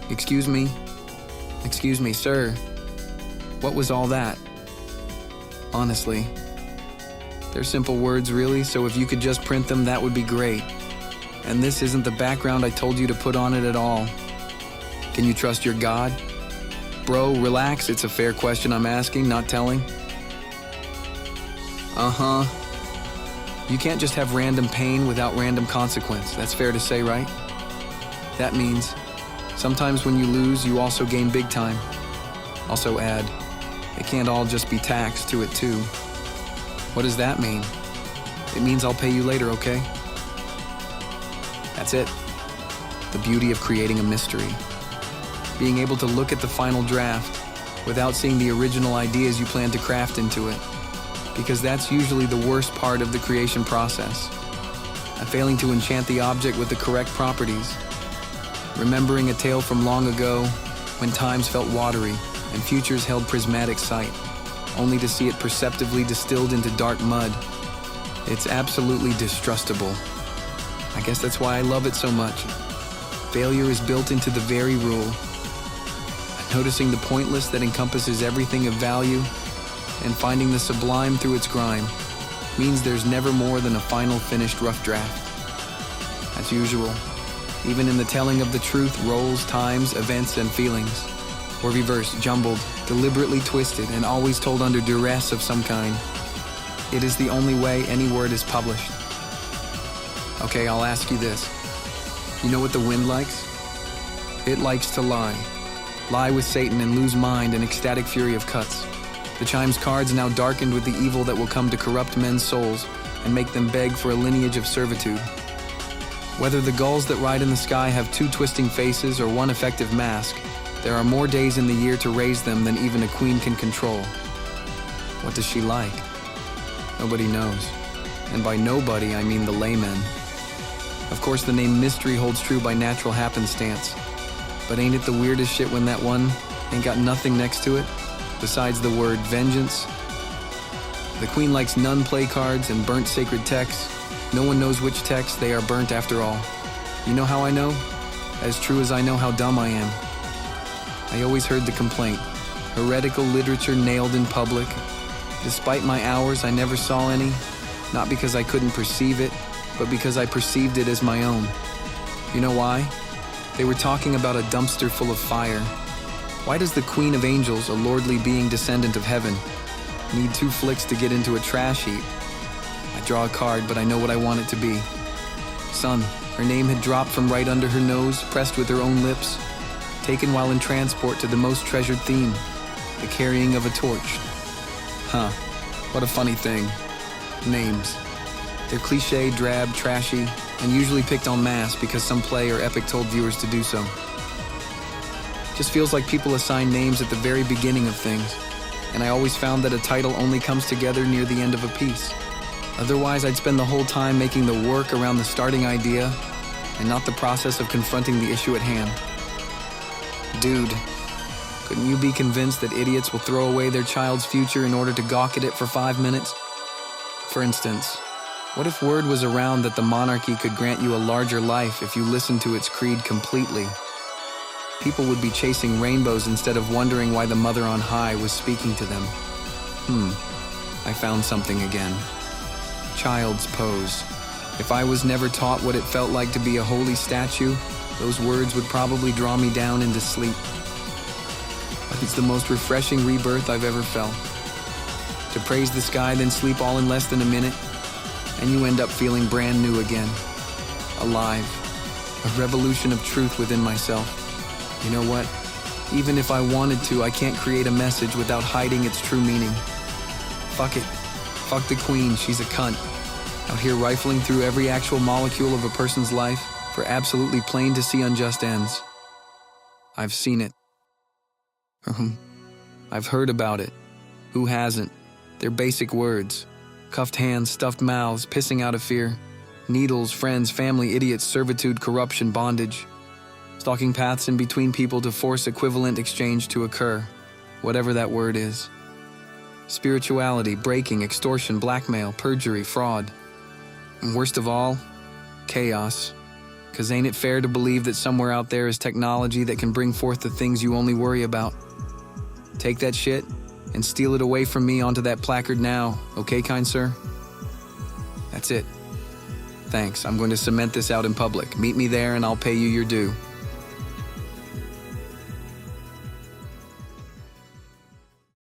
Excuse me? Excuse me, sir. What was all that? Honestly. They're simple words, really, so if you could just print them, that would be great. And this isn't the background I told you to put on it at all. Can you trust your God? Bro, relax, it's a fair question I'm asking, not telling. Uh-huh. You can't just have random pain without random consequence. That's fair to say, right? That means sometimes when you lose, you also gain big time. Also add, it can't all just be taxed to it too. What does that mean? It means I'll pay you later, okay? That's it. The beauty of creating a mystery. Being able to look at the final draft without seeing the original ideas you plan to craft into it. Because that's usually the worst part of the creation process. Failing to enchant the object with the correct properties. Remembering a tale from long ago when times felt watery and futures held prismatic sight, only to see it perceptively distilled into dark mud. It's absolutely distrustable. I guess that's why I love it so much. Failure is built into the very rule. Noticing the pointless that encompasses everything of value and finding the sublime through its grime means there's never more than a final finished rough draft. As usual, even in the telling of the truth, roles, times, events, and feelings were reversed, jumbled, deliberately twisted, and always told under duress of some kind. It is the only way any word is published. Okay, I'll ask you this. You know what the wind likes? It likes to lie. Lie with Satan and lose mind in ecstatic fury of cuts. The chime's cards now darkened with the evil that will come to corrupt men's souls and make them beg for a lineage of servitude. Whether the gulls that ride in the sky have 2 twisting faces or 1 effective mask, there are more days in the year to raise them than even a queen can control. What does she like? Nobody knows. And by nobody, I mean the laymen. Of course, the name mystery holds true by natural happenstance. But ain't it the weirdest shit when that one ain't got nothing next to it, besides the word vengeance? The queen likes nun play cards and burnt sacred texts. No one knows which texts they are burnt after all. You know how I know? As true as I know how dumb I am. I always heard the complaint. Heretical literature nailed in public. Despite my hours, I never saw any. Not because I couldn't perceive it, but because I perceived it as my own. You know why? They were talking about a dumpster full of fire. Why does the Queen of Angels, a lordly being descendant of heaven, need 2 flicks to get into a trash heap? I draw a card, but I know what I want it to be. Son, her name had dropped from right under her nose, pressed with her own lips, taken while in transport to the most treasured theme, the carrying of a torch. Huh, what a funny thing. Names. They're cliché, drab, trashy, and usually picked en masse because some play or epic told viewers to do so. Just feels like people assign names at the very beginning of things, and I always found that a title only comes together near the end of a piece. Otherwise, I'd spend the whole time making the work around the starting idea and not the process of confronting the issue at hand. Dude, couldn't you be convinced that idiots will throw away their child's future in order to gawk at it for 5 minutes? For instance, what if word was around that the monarchy could grant you a larger life if you listened to its creed completely? People would be chasing rainbows instead of wondering why the Mother on high was speaking to them. I found something again. Child's pose. If I was never taught what it felt like to be a holy statue, those words would probably draw me down into sleep. But it's the most refreshing rebirth I've ever felt. To praise the sky, then sleep all in less than a minute, and you end up feeling brand new again. Alive. A revolution of truth within myself. You know what? Even if I wanted to, I can't create a message without hiding its true meaning. Fuck it. Fuck the queen, she's a cunt. Out here rifling through every actual molecule of a person's life for absolutely plain to see unjust ends. I've seen it. I've heard about it. Who hasn't? They're basic words. Cuffed hands, stuffed mouths, pissing out of fear. Needles, friends, family, idiots, servitude, corruption, bondage. Stalking paths in between people to force equivalent exchange to occur, whatever that word is. Spirituality, breaking, extortion, blackmail, perjury, fraud. And worst of all, chaos. 'Cause ain't it fair to believe that somewhere out there is technology that can bring forth the things you only worry about? Take that shit and steal it away from me onto that placard now, okay, kind sir? That's it. Thanks, I'm going to cement this out in public. Meet me there and I'll pay you your due.